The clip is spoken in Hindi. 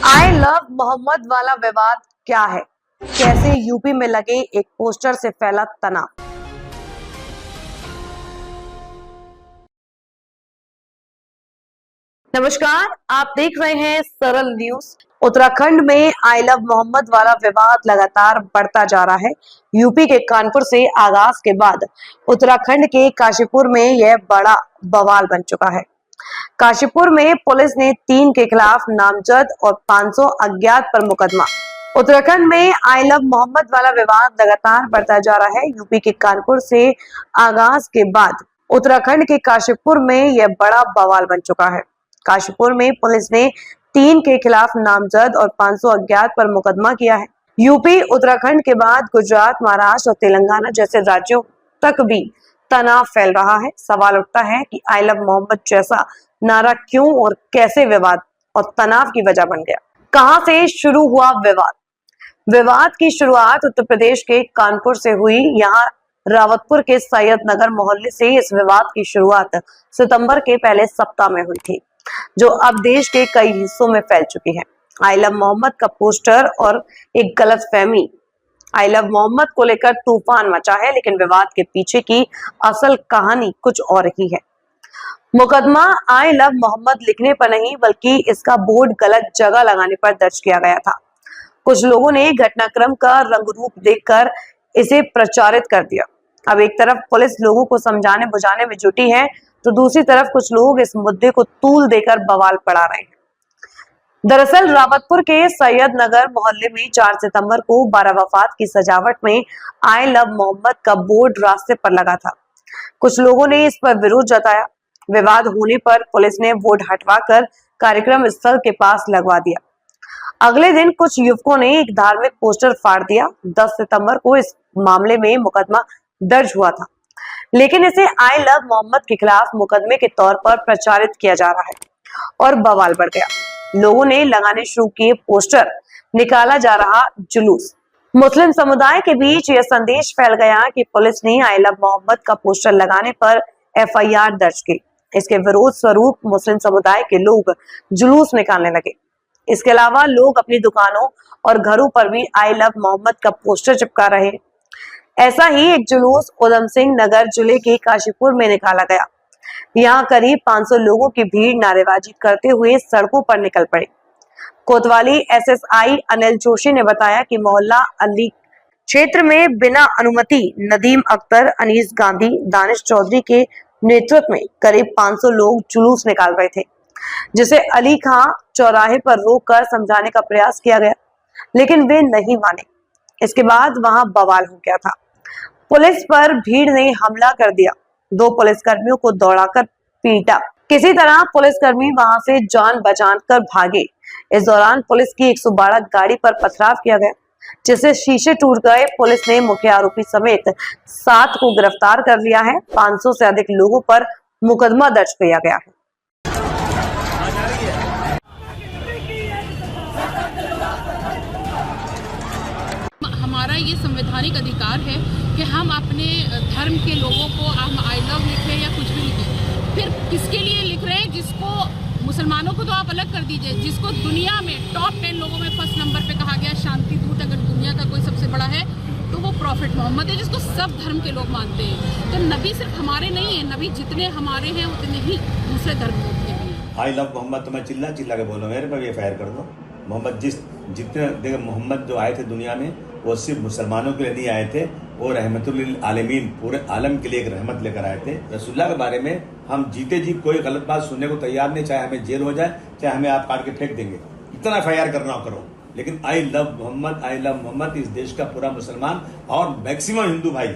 आई लव मोहम्मद वाला विवाद क्या है? कैसे यूपी में लगे एक पोस्टर से फैला तनाव। नमस्कार, आप देख रहे हैं सरल न्यूज। उत्तराखंड में आई लव मोहम्मद वाला विवाद लगातार बढ़ता जा रहा है। यूपी के कानपुर से आगाज के बाद उत्तराखंड के काशीपुर में यह बड़ा बवाल बन चुका है। काशीपुर में पुलिस ने 3 के खिलाफ नामजद और 500 अज्ञात पर मुकदमा। उत्तराखंड में आई लव मोहम्मद वाला विवाद लगातार बढ़ता जा रहा है। यूपी के कानपुर से आगाज के बाद उत्तराखंड के काशीपुर में यह बड़ा बवाल बन चुका है। काशीपुर में पुलिस ने 3 के खिलाफ नामजद और 500 अज्ञात पर मुकदमा किया है। यूपी उत्तराखंड के बाद गुजरात, महाराष्ट्र और तेलंगाना जैसे राज्यों तक भी तनाव फैल रहा है। सवाल उठता है कि आई लव मोहम्मद जैसा नारा क्यों और कैसे विवाद और तनाव की वजह बन गया। कहां से शुरू हुआ विवाद? विवाद की शुरुआत उत्तर प्रदेश के कानपुर से हुई। यहाँ रावतपुर के सैयद नगर मोहल्ले से इस विवाद की शुरुआत सितंबर के पहले सप्ताह में हुई थी, जो अब देश के कई हिस्सों में फैल चुकी है। आई लव मोहम्मद का पोस्टर और एक गलतफहमी। आई लव मोहम्मद को लेकर तूफान मचा है, लेकिन विवाद के पीछे की असल कहानी कुछ और ही है। मुकदमा आई लव मोहम्मद लिखने पर नहीं, बल्कि इसका बोर्ड गलत जगह लगाने पर दर्ज किया गया था। कुछ लोगों ने घटनाक्रम का रंग रूप देखकर इसे प्रचारित कर दिया। अब एक तरफ पुलिस लोगों को समझाने बुझाने में जुटी है, तो दूसरी तरफ कुछ लोग इस मुद्दे को तूल देकर बवाल पड़ा रहे हैं। दरअसल रावतपुर के सैयद नगर मोहल्ले में 4 सितंबर को 12 वफात की सजावट में आई लव मोहम्मद का बोर्ड रास्ते पर लगा था। कुछ लोगों ने इस पर विरोध जताया। विवाद होने पर पुलिस ने बोर्ड हटवाकर कार्यक्रम स्थल के पास लगवा दिया। अगले दिन कुछ युवकों ने एक धार्मिक पोस्टर फाड़ दिया। 10 सितंबर को इस मामले में मुकदमा दर्ज हुआ था, लेकिन इसे आई लव मोहम्मद के खिलाफ मुकदमे के तौर पर प्रचारित किया जा रहा है और बवाल बढ़ गया। लोगों ने लगाने शुरू किए पोस्टर, निकाला जा रहा जुलूस। मुस्लिम समुदाय के बीच यह संदेश फैल गया कि पुलिस ने आई लव मोहम्मद का पोस्टर लगाने पर FIR दर्ज की। इसके विरोध स्वरूप मुस्लिम समुदाय के लोग जुलूस निकालने लगे। इसके अलावा लोग अपनी दुकानों और घरों पर भी आई लव मोहम्मद का पोस्टर चिपका रहे। ऐसा ही एक जुलूस उधम सिंह नगर जिले के काशीपुर में निकाला गया। यहाँ करीब 500 लोगों की भीड़ नारेबाजी करते हुए सड़कों पर निकल पड़ी। कोतवाली SSI अनिल जोशी ने बताया कि मोहल्ला अली क्षेत्र में बिना अनुमति नदीम अख्तर, अनीस गांधी, दानिश चौधरी के नेतृत्व में करीब 500 लोग जुलूस निकाल रहे थे, जिसे अली खां चौराहे पर रोककर समझाने का प्रयास किया गया, लेकिन वे नहीं माने। इसके बाद वहां बवाल हो गया था। पुलिस पर भीड़ ने हमला कर दिया। 2 पुलिसकर्मियों को दौड़ाकर पीटा। किसी तरह पुलिसकर्मी वहां से जान बचाकर भागे। इस दौरान पुलिस की 112 गाड़ी पर पथराव किया गया, जिससे शीशे टूट गए। पुलिस ने मुख्य आरोपी समेत 7 को गिरफ्तार कर लिया है। 500 से अधिक लोगों पर मुकदमा दर्ज किया गया है। हमारा ये संवैधानिक अधिकार है कि हम अपने धर्म के लोगों को हम आई लव लिखें या कुछ भी लिखें। फिर किसके लिए लिख रहे हैं? जिसको मुसलमानों को तो आप अलग कर दीजिए, जिसको दुनिया में टॉप 10 लोगों में फर्स्ट नंबर पे कहा गया शांति दूत, अगर दुनिया का कोई सबसे बड़ा है तो वो प्रॉफिट मोहम्मद है, जिसको सब धर्म के लोग मानते हैं। तो नबी सिर्फ हमारे नहीं है, नबी जितने हमारे हैं उतने ही दूसरे धर्म के भी हैं। आई लव मोहम्मद तो मैं चिल्ला चिल्ला के बोल रहा हूँ, मेरे पर भी FIR कर दो। मोहम्मद जितने देखो मोहम्मद जो आए थे दुनिया में, वो सिर्फ मुसलमानों के लिए नहीं आए थे, वो रहमतुल आलमीन पूरे आलम के लिए एक रहमत लेकर आए थे। रसूलुल्लाह के बारे में हम जीते जी कोई गलत बात सुनने को तैयार नहीं, चाहे हमें जेल हो जाए, चाहे हमें आप काट के फेंक देंगे, इतना FIR करना हो करो। लेकिन आई लव मोहम्मद इस देश का पूरा मुसलमान और मैक्सिमम हिंदू भाई